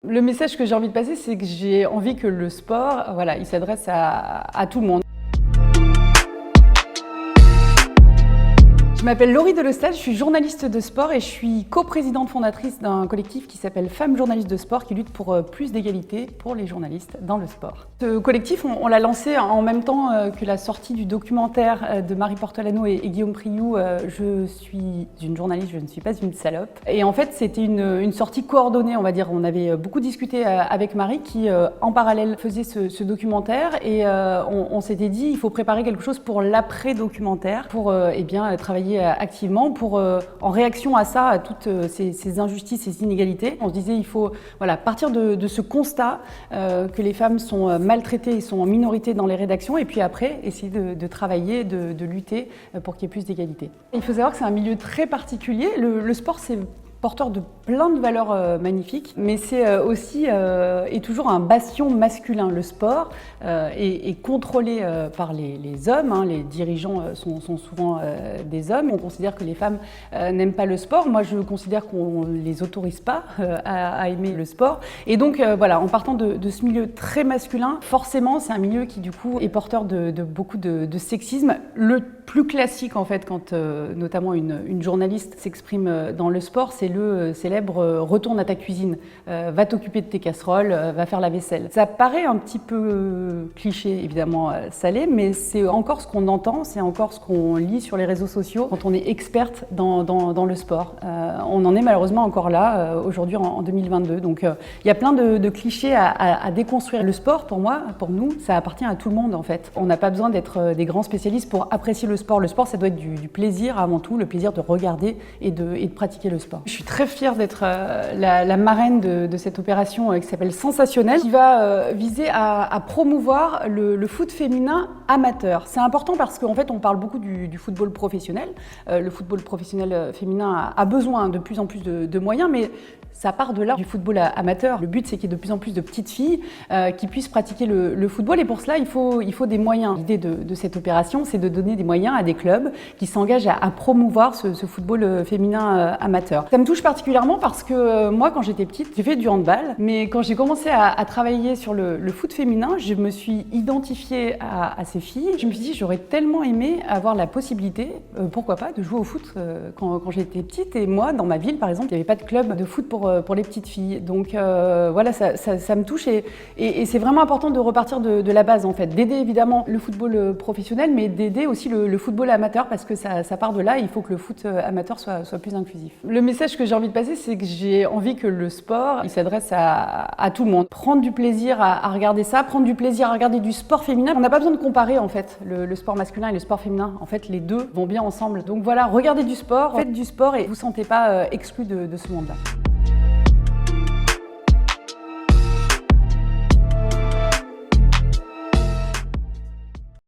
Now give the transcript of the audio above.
Le message que j'ai envie de passer, c'est que j'ai envie que le sport, voilà, il s'adresse à tout le monde. Je m'appelle Laurie Delestal, je suis journaliste de sport et je suis coprésidente fondatrice d'un collectif qui s'appelle Femmes journalistes de sport qui lutte pour plus d'égalité pour les journalistes dans le sport. Ce collectif, on l'a lancé en même temps que la sortie du documentaire de Marie Portolano et Guillaume Priou, Je suis une journaliste, je ne suis pas une salope. Et en fait, c'était une sortie coordonnée, on va dire. On avait beaucoup discuté avec Marie qui, en parallèle, faisait ce documentaire et on s'était dit il faut préparer quelque chose pour l'après-documentaire, pour travailler activement pour, en réaction à ça, à toutes ces injustices, ces inégalités. On se disait il faut partir de ce constat que les femmes sont maltraitées et sont en minorité dans les rédactions et puis après essayer de travailler, de lutter pour qu'il y ait plus d'égalité. Il faut savoir que c'est un milieu très particulier. Le sport, c'est porteur de plein de valeurs magnifiques, mais c'est aussi et toujours un bastion masculin. Le sport est contrôlé par les hommes, hein. Les dirigeants sont souvent des hommes. On considère que les femmes n'aiment pas le sport. Moi, je considère qu'on ne les autorise pas à aimer le sport. Et donc, en partant de ce milieu très masculin, forcément, c'est un milieu qui, du coup, est porteur de beaucoup de sexisme. Le plus classique, en fait, quand notamment une journaliste s'exprime dans le sport, c'est le célèbre « retourne à ta cuisine, va t'occuper de tes casseroles, va faire la vaisselle ». Ça paraît un petit peu cliché, évidemment, salé, mais c'est encore ce qu'on entend, c'est encore ce qu'on lit sur les réseaux sociaux quand on est experte dans le sport. On en est malheureusement encore là, aujourd'hui en 2022. Donc il y a plein de clichés à déconstruire. Le sport, pour moi, pour nous, ça appartient à tout le monde, en fait. On n'a pas besoin d'être des grands spécialistes pour apprécier le sport. Le sport, ça doit être du plaisir avant tout, le plaisir de regarder et de pratiquer le sport. Je suis très fière d'être la marraine de cette opération qui s'appelle Sensationnel, qui va viser à promouvoir le foot féminin amateur. C'est important parce qu'en fait, on parle beaucoup du football professionnel. Le football professionnel féminin a besoin de plus en plus de moyens, mais ça part de là, du football amateur. Le but, c'est qu'il y ait de plus en plus de petites filles qui puissent pratiquer le football et pour cela, il faut des moyens. L'idée de cette opération, c'est de donner des moyens à des clubs qui s'engagent à promouvoir ce football féminin amateur. Ça me touche particulièrement parce que moi, quand j'étais petite, j'ai fait du handball, mais quand j'ai commencé à travailler sur le foot féminin, je me suis identifiée à ces filles. Je me suis dit, j'aurais tellement aimé avoir la possibilité, pourquoi pas, de jouer au foot quand j'étais petite. Et moi, dans ma ville, par exemple, il n'y avait pas de club de foot pour les petites filles. Donc ça me touche et c'est vraiment important de repartir de la base, en fait. D'aider évidemment le football professionnel, mais d'aider aussi le football amateur parce que ça part de là. Il faut que le foot amateur soit plus inclusif. Le message que j'ai envie de passer, c'est que j'ai envie que le sport, il s'adresse à tout le monde. Prendre du plaisir à regarder ça, prendre du plaisir à regarder du sport féminin. On n'a pas besoin de comparer, en fait, le sport masculin et le sport féminin. En fait, les deux vont bien ensemble. Donc voilà, regardez du sport, faites du sport et vous ne vous sentez pas exclu de ce monde-là.